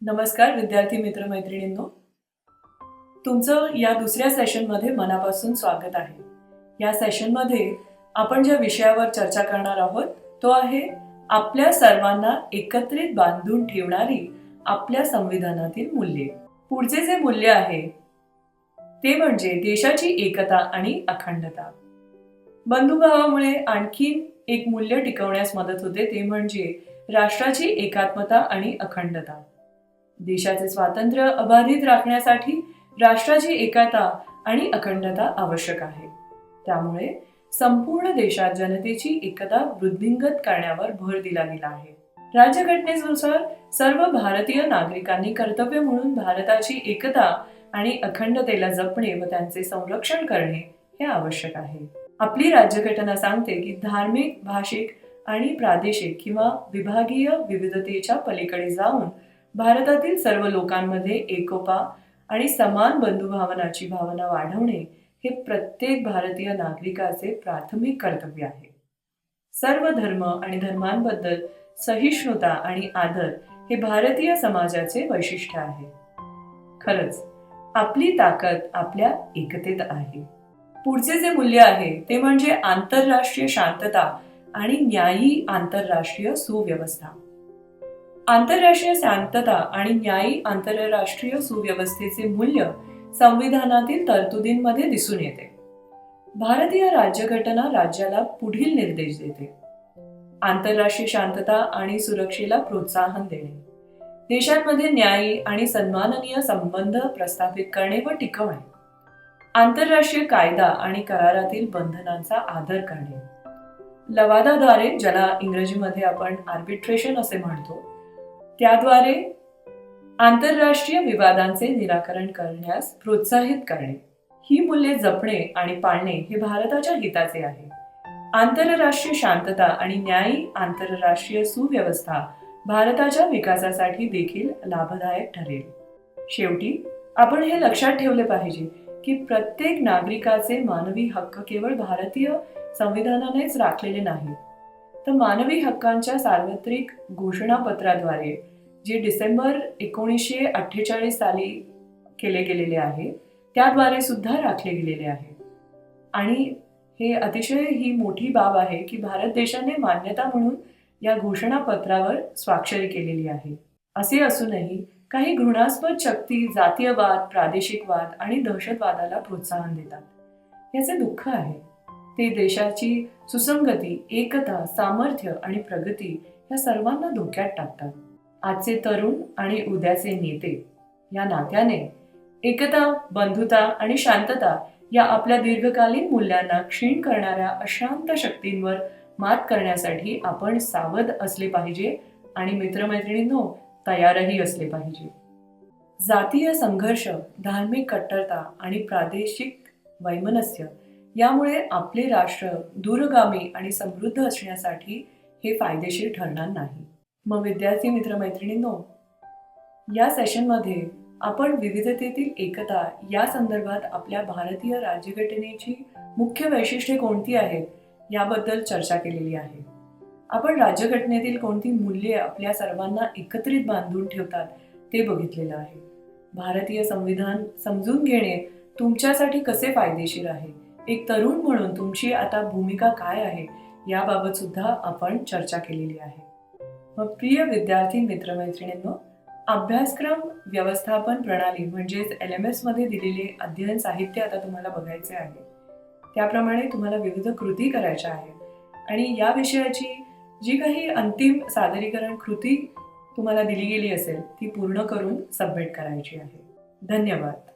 नमस्कार विद्यार्थी मित्र मैत्रिणींनो, तुमचं या दुसऱ्या सेशनमध्ये मनापासून स्वागत आहे. या सेशनमध्ये आपण ज्या विषयावर चर्चा करणार आहोत तो आहे आपल्या सर्वांना एकत्रित बांधून ठेवणारी आपल्या संविधानातील मूल्ये. पुढचे जे मूल्य आहे ते म्हणजे देशाची एकता आणि अखंडता. बंधुभावामुळे आणखीन एक मूल्य टिकवण्यास मदत होते, ते म्हणजे राष्ट्राची एकात्मता आणि अखंडता. देशाचे स्वातंत्र्य अबाधित राखण्यासाठी राष्ट्राची एकता आणि अखंडता आवश्यक आहे. त्यामुळे संपूर्ण देशात जनतेची एकता वृद्धिंगत करण्यावर भर दिला गेला आहे. राज्यघटनेनुसार सर्व भारतीय नागरिकांनी कर्तव्य म्हणून भारताची एकता आणि अखंडतेला जपणे व त्यांचे संरक्षण करणे हे आवश्यक आहे. आपली राज्यघटना सांगते की धार्मिक, भाषिक आणि प्रादेशिक किंवा विभागीय विविधतेच्या पलीकडे जाऊन भारतातील सर्व लोकांमध्ये एकोपा आणि समान बंधुभावनाची भावना वाढवणे हे प्रत्येक भारतीय नागरिकाचे प्राथमिक कर्तव्य आहे. सर्व धर्म आणि धर्मांबद्दल सहिष्णुता आणि आदर हे भारतीय समाजाचे वैशिष्ट्य आहे. खरंच आपली ताकद आपल्या एकतेत आहे. पुढचे जे मूल्य आहे ते म्हणजे आंतरराष्ट्रीय शांतता आणि न्यायी आंतरराष्ट्रीय सुव्यवस्था. आंतरराष्ट्रीय शांतता आणि न्यायी आंतरराष्ट्रीय सुव्यवस्थेचे मूल्य संविधानातील तरतुदींमध्ये दिसून येते. भारतीय राज्यघटना राज्याला पुढील निर्देश देते: आंतरराष्ट्रीय शांतता आणि सुरक्षेला प्रोत्साहन देणे, देशांमध्ये न्यायी आणि सन्माननीय संबंध प्रस्थापित करणे व टिकवणे, आंतरराष्ट्रीय कायदा आणि करारातील बंधनांचा आदर करणे, लवादाद्वारे, ज्याला इंग्रजीमध्ये आपण आर्बिट्रेशन असे म्हणतो, त्याद्वारे आंतरराष्ट्रीय विवादांचे निराकरण करण्यास प्रोत्साहित करणे. ही मूल्ये जपणे आणि पाळणे हे भारताच्या हिताचे आहे. आंतरराष्ट्रीय शांतता आणि न्यायी आंतरराष्ट्रीय सुव्यवस्था भारताच्या विकासासाठी देखील लाभदायक ठरेल. शेवटी आपण हे लक्षात ठेवले पाहिजे की प्रत्येक नागरिकाचे मानवी हक्क केवळ भारतीय संविधानानेच राखलेले नाहीत, तर मानवी हक्कांच्या सार्वत्रिक घोषणापत्राद्वारे जे डिसेंबर 1948 साली केले गेलेले आहे त्याद्वारे सुद्धा राखले गेलेले आहे. आणि हे अतिशय ही मोठी बाब आहे की भारत देशाने मान्यता म्हणून या घोषणापत्रावर स्वाक्षरी केलेली आहे. असे असूनही काही घृणास्पद शक्ती जातीयवाद, प्रादेशिकवाद आणि दहशतवादाला प्रोत्साहन देतात. याचे दुःख आहे. ते देशाची सुसंगती, एकता, सामर्थ्य आणि प्रगती या सर्वांना धोक्यात टाकतात. आजचे तरुण आणि उद्याचे नेते या नात्याने एकता, बंधुता आणि शांतता या आपल्या दीर्घकालीन मूल्यांना क्षीण करणाऱ्या अशांत शक्तींवर मात करण्यासाठी आपण सावध असले पाहिजे आणि मित्रमैत्रिणींनो तयारही असले पाहिजे. जातीय संघर्ष, धार्मिक कट्टरता आणि प्रादेशिक वैमनस्य यामुळे आपले राष्ट्र दूरगामी आणि समृद्ध असण्यासाठी हे फायदेशीर ठरणार नाही. मग विद्यार्थी मित्रमैत्रिणींनो, या सेशनमध्ये आपण विविधतेतील एकता या संदर्भात आपल्या भारतीय राज्यघटनेची मुख्य वैशिष्ट्ये कोणती आहेत याबद्दल चर्चा केलेली आहे. आपण राज्यघटनेतील कोणती मूल्ये आपल्या सर्वांना एकत्रित बांधून ठेवतात ते बघितलेलं आहे. भारतीय संविधान समजून घेणे तुमच्यासाठी कसे फायदेशीर आहे, एक तरुण म्हणून तुमची आता भूमिका काय आहे याबाबत सुद्धा आपण चर्चा केलेली आहे. मग प्रिय विद्यार्थी मित्रमैत्रिणींनो, अभ्यासक्रम व्यवस्थापन प्रणाली म्हणजेच LMS मध्ये दिलेले अध्ययन साहित्य आता तुम्हाला बघायचे आहे. त्याप्रमाणे तुम्हाला विविध कृती करायच्या आहेत आणि या विषयाची जी काही अंतिम सादरीकरण कृती तुम्हाला दिली गेली असेल ती पूर्ण करून सबमिट करायची आहे. धन्यवाद.